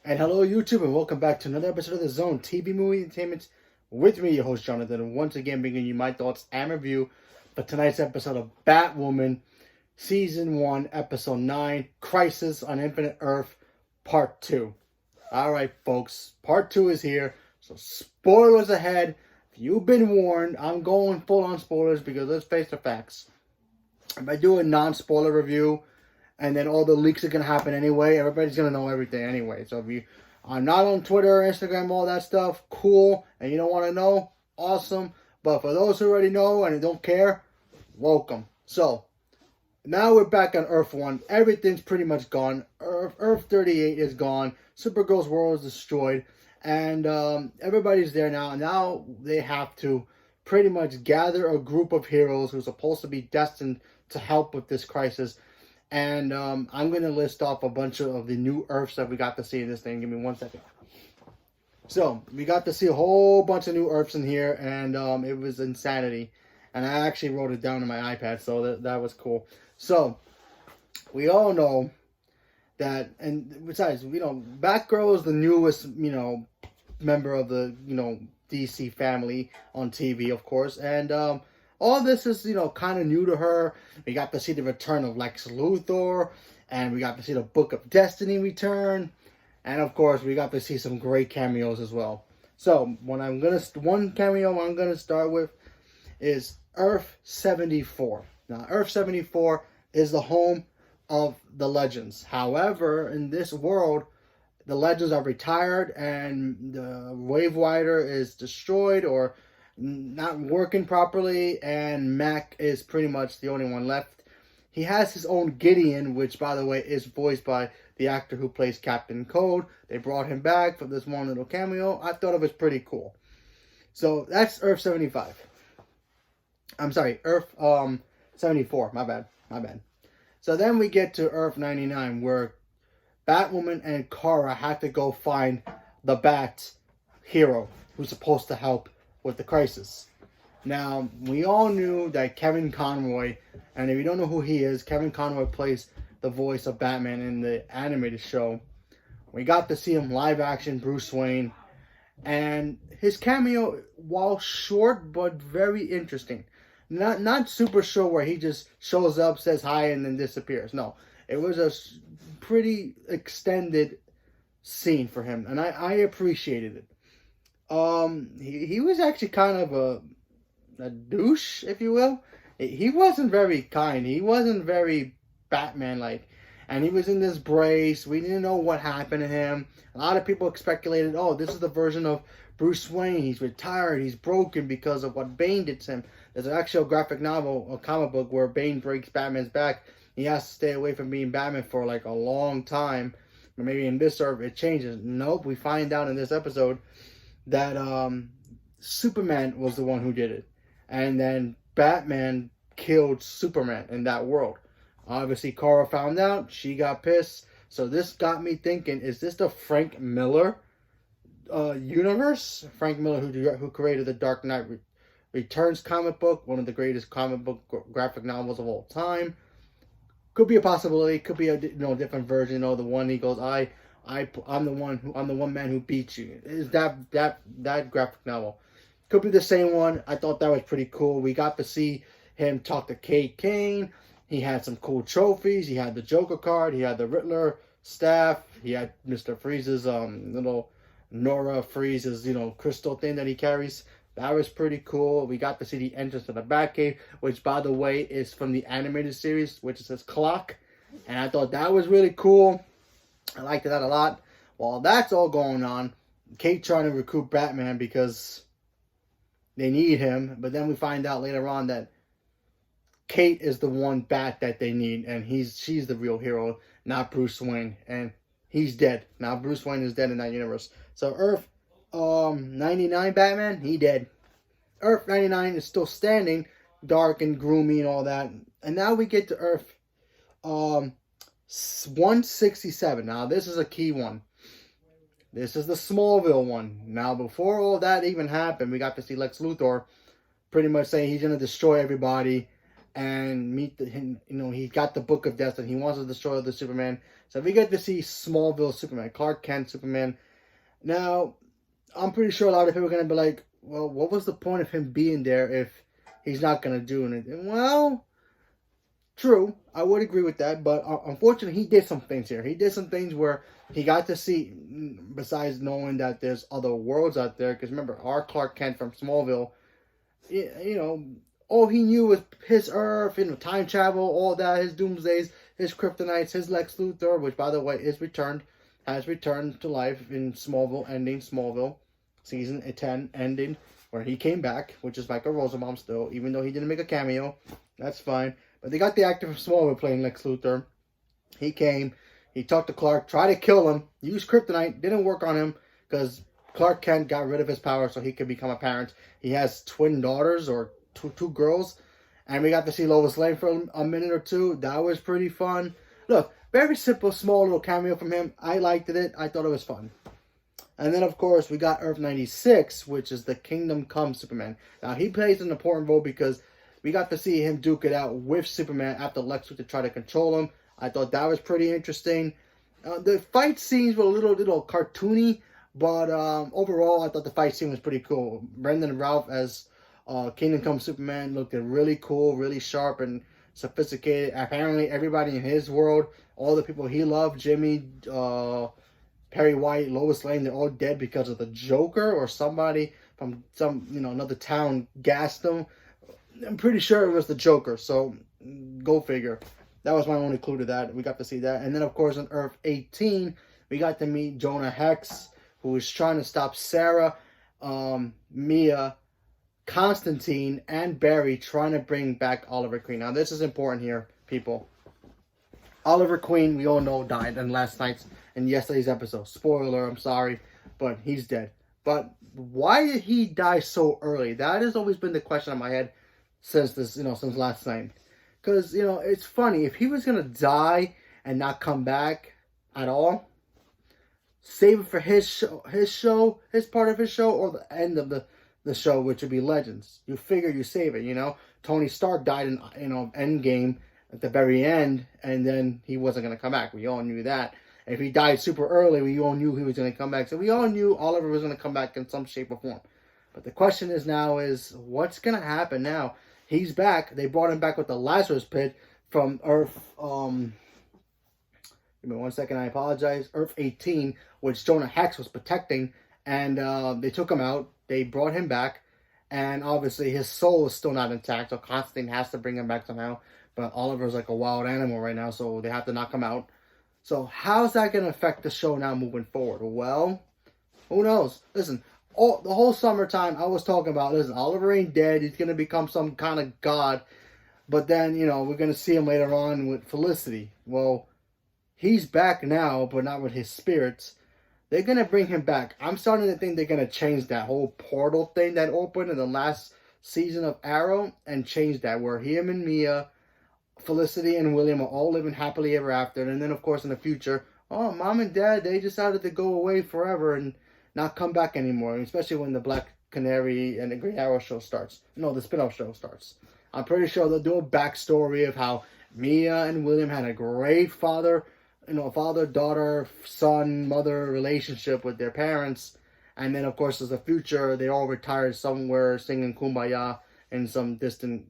And hello, YouTube, and welcome back to another episode of The Zone TV Movie Entertainment with me, your host, Jonathan, and once again bringing you my thoughts and review for tonight's episode of Batwoman, Season 1, Episode 9, Crisis on Infinite Earth, Part 2. Alright, folks, Part 2 is here, so spoilers ahead. If you've been warned, I'm going full on spoilers because let's face the facts. If I do a non-spoiler review, and then all the leaks are going to happen anyway, everybody's going to know everything anyway. So if you are not on Twitter, Instagram, all that stuff, cool, and you don't want to know, awesome. But for those who already know and don't care, welcome. So, now we're back on Earth 1. Everything's pretty much gone. Earth 38 is gone. Supergirl's world is destroyed. And everybody's there now. Now they have to pretty much gather a group of heroes who's supposed to be destined to help with this crisis. And I'm going to list off a bunch of the new Earths that we got to see in this thing. Give me 1 second. So, we got to see a whole bunch of new Earths in here, and it was insanity. And I actually wrote it down on my iPad, so that was cool. So, we all know that, and besides, Batgirl is the newest, member of the, DC family on TV, of course. And all this is, kind of new to her. We got to see the return of Lex Luthor, and we got to see the Book of Destiny return, and of course, we got to see some great cameos as well. So, one cameo I'm gonna start with is Earth 74. Now, Earth 74 is the home of the Legends. However, in this world, the Legends are retired, and the Wave Rider is destroyed or not working properly, and Mac is pretty much the only one left. He has his own Gideon, which, by the way, is voiced by the actor who plays Captain Cold. They brought him back for this one little cameo. I thought it was pretty cool. So that's Earth 75. I'm sorry, Earth 74. My bad. So then we get to Earth 99, where Batwoman and Kara have to go find the Bat hero who's supposed to help with the crisis. Now, we all knew that Kevin Conroy, and if you don't know who he is, Kevin Conroy plays the voice of Batman in the animated show. We got to see him live action, Bruce Wayne, and his cameo, while short but very interesting. Not super short where he just shows up, says hi, and then disappears. No, it was a pretty extended scene for him, and I appreciated it. He was actually kind of a douche, if you will. He wasn't very kind. He wasn't very Batman-like. And he was in this brace. We didn't know what happened to him. A lot of people speculated, oh, this is the version of Bruce Wayne. He's retired. He's broken because of what Bane did to him. There's actually a graphic novel, a comic book, where Bane breaks Batman's back. He has to stay away from being Batman for like a long time. Or maybe in this Earth it changes. Nope, we find out in this episode that Superman was the one who did it. And then Batman killed Superman in that world. Obviously, Kara found out. She got pissed. So this got me thinking, is this the Frank Miller universe? Frank Miller, who created the Dark Knight Returns comic book, one of the greatest comic book graphic novels of all time. Could be a possibility. Could be a different version. The one he goes, I'm the one man who beat you. Is that graphic novel? Could be the same one. I thought that was pretty cool. We got to see him talk to Kate Kane. He had some cool trophies. He had the Joker card. He had the Riddler staff. He had Mr. Freeze's little Nora Freeze's crystal thing that he carries. That was pretty cool. We got to see the entrance to the Batcave, which, by the way, is from the animated series, which says Clock. And I thought that was really cool. I liked that a lot. While that's all going on, Kate trying to recruit Batman because they need him. But then we find out later on that Kate is the one Bat that they need, and she's the real hero, not Bruce Wayne. And he's dead. Now Bruce Wayne is dead in that universe. So Earth 99 Batman, he dead. Earth 99 is still standing, dark and gloomy and all that. And now we get to Earth 167. Now, this is a key one. This is the Smallville one. Now, before all that even happened, we got to see Lex Luthor pretty much saying he's going to destroy everybody. and meet him. He got the Book of Death and he wants to destroy the Superman. So we get to see Smallville Superman, Clark Kent Superman. Now, I'm pretty sure a lot of people are going to be like, well, what was the point of him being there if he's not going to do anything? Well, true, I would agree with that, but unfortunately, he did some things here. He did some things where he got to see, besides knowing that there's other worlds out there, because remember, our Clark Kent from Smallville, all he knew was his Earth, time travel, all that, his Doomsdays, his Kryptonites, his Lex Luthor, which, by the way, has returned to life in Smallville, ending Smallville, season 10 ending, where he came back, which is Michael Rosenbaum still, even though he didn't make a cameo. That's fine. But they got the actor from Smallville playing Lex Luthor. He came, he talked to Clark, tried to kill him, used kryptonite, didn't work on him, because Clark Kent got rid of his power so he could become a parent. He has twin daughters, or two girls, and we got to see Lois Lane for a minute or two. That was pretty fun. Look, very simple, small little cameo from him. I liked it. I thought it was fun. And then, of course, we got Earth 96, which is the Kingdom Come Superman. Now, he plays an important role because we got to see him duke it out with Superman after Lex Luthor tried to control him. I thought that was pretty interesting. The fight scenes were a little cartoony, but overall, I thought the fight scene was pretty cool. Brendan Ralph as Kingdom Come Superman looked really cool, really sharp and sophisticated. Apparently, everybody in his world, all the people he loved, Jimmy, Perry White, Lois Lane, they're all dead because of the Joker or somebody from some, another town gassed them. I'm pretty sure it was the Joker, so go figure. That was my only clue to that. We got to see that. And then, of course, on Earth 18, we got to meet Jonah Hex, who is trying to stop Sarah, Mia, Constantine, and Barry trying to bring back Oliver Queen. Now, this is important here, people. Oliver Queen, we all know, died in yesterday's episode. Spoiler, I'm sorry, but he's dead. But why did he die so early? That has always been the question in my head since last night. Because, it's funny. If he was going to die and not come back at all, save it for his part of his show, or the end of the show, which would be Legends. You figure you save it, Tony Stark died in, Endgame at the very end, and then he wasn't going to come back. We all knew that. And if he died super early, we all knew he was going to come back. So we all knew Oliver was going to come back in some shape or form. But the question is what's going to happen now? He's back. They brought him back with the Lazarus Pit from Earth, give me 1 second, I apologize. Earth 18, which Jonah Hex was protecting, and they took him out. They brought him back, and obviously his soul is still not intact, so Constantine has to bring him back somehow. But Oliver's like a wild animal right now, so they have to knock him out. So how's that going to affect the show now moving forward? Well, who knows? Listen, the whole summertime I was talking about, Oliver ain't dead. He's going to become some kind of god. But then, we're going to see him later on with Felicity. Well, he's back now, but not with his spirits. They're going to bring him back. I'm starting to think they're going to change that whole portal thing that opened in the last season of Arrow and change that, where him and Mia, Felicity and William are all living happily ever after. And then, of course, in the future, Mom and Dad, they decided to go away forever and not come back anymore. Especially when the Black Canary and the Green Arrow show starts. No, the spin-off show starts. I'm pretty sure they'll do a backstory of how Mia and William had a great father, daughter, son, mother relationship with their parents. And then, of course, as a future, they all retired somewhere singing Kumbaya in some distant,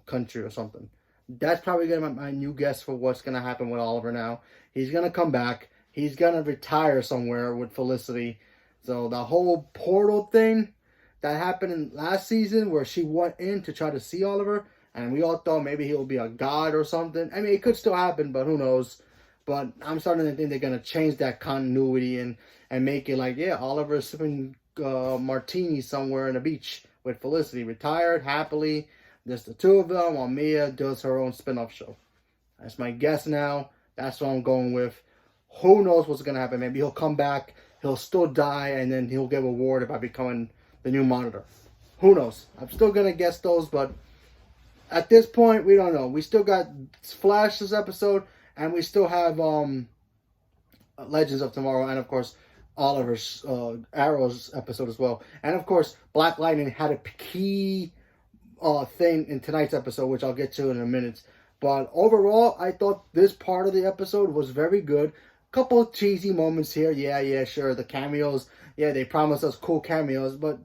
country or something. That's probably going to be my new guess for what's going to happen with Oliver now. He's going to come back. He's going to retire somewhere with Felicity. So the whole portal thing that happened in last season where she went in to try to see Oliver, and we all thought maybe he'll be a god or something. I mean, it could still happen, but who knows. But I'm starting to think they're going to change that continuity and make it like, Oliver's sipping martini somewhere on the beach with Felicity, retired, happily. There's the two of them while Mia does her own spin-off show. That's my guess now. That's what I'm going with. Who knows what's going to happen? Maybe he'll come back, he'll still die, and then he'll get rewarded by becoming the new Monitor. Who knows? I'm still going to guess those, but at this point, we don't know. We still got Flash this episode, and we still have Legends of Tomorrow, and of course, Oliver's Arrow's episode as well. And of course, Black Lightning had a key thing in tonight's episode, which I'll get to in a minute. But overall, I thought this part of the episode was very good. Couple of cheesy moments here. Yeah, sure. The cameos. Yeah, they promised us cool cameos, but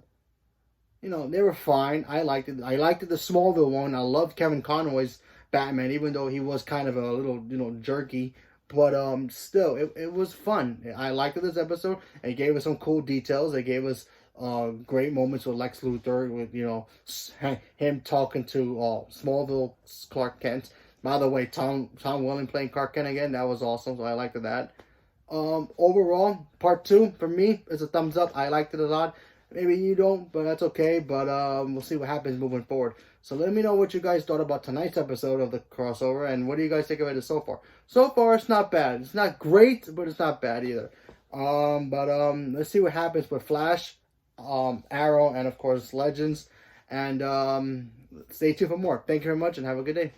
they were fine. I liked it. I liked it, the Smallville one. I loved Kevin Conroy's Batman, even though he was kind of a little, jerky. But still, it was fun. I liked this episode. It gave us some cool details. It gave us great moments with Lex Luthor, with him talking to Smallville Clark Kent. By the way, Tom Welling playing Clark Kent again. That was awesome. So I liked that. Overall, part 2 for me is a thumbs up. I liked it a lot. Maybe you don't, but that's okay. But we'll see what happens moving forward. So let me know what you guys thought about tonight's episode of the crossover, and what do you guys think of it so far? So far, it's not bad. It's not great, but it's not bad either. Let's see what happens with Flash, Arrow, and of course Legends. And stay tuned for more. Thank you very much, and have a good day.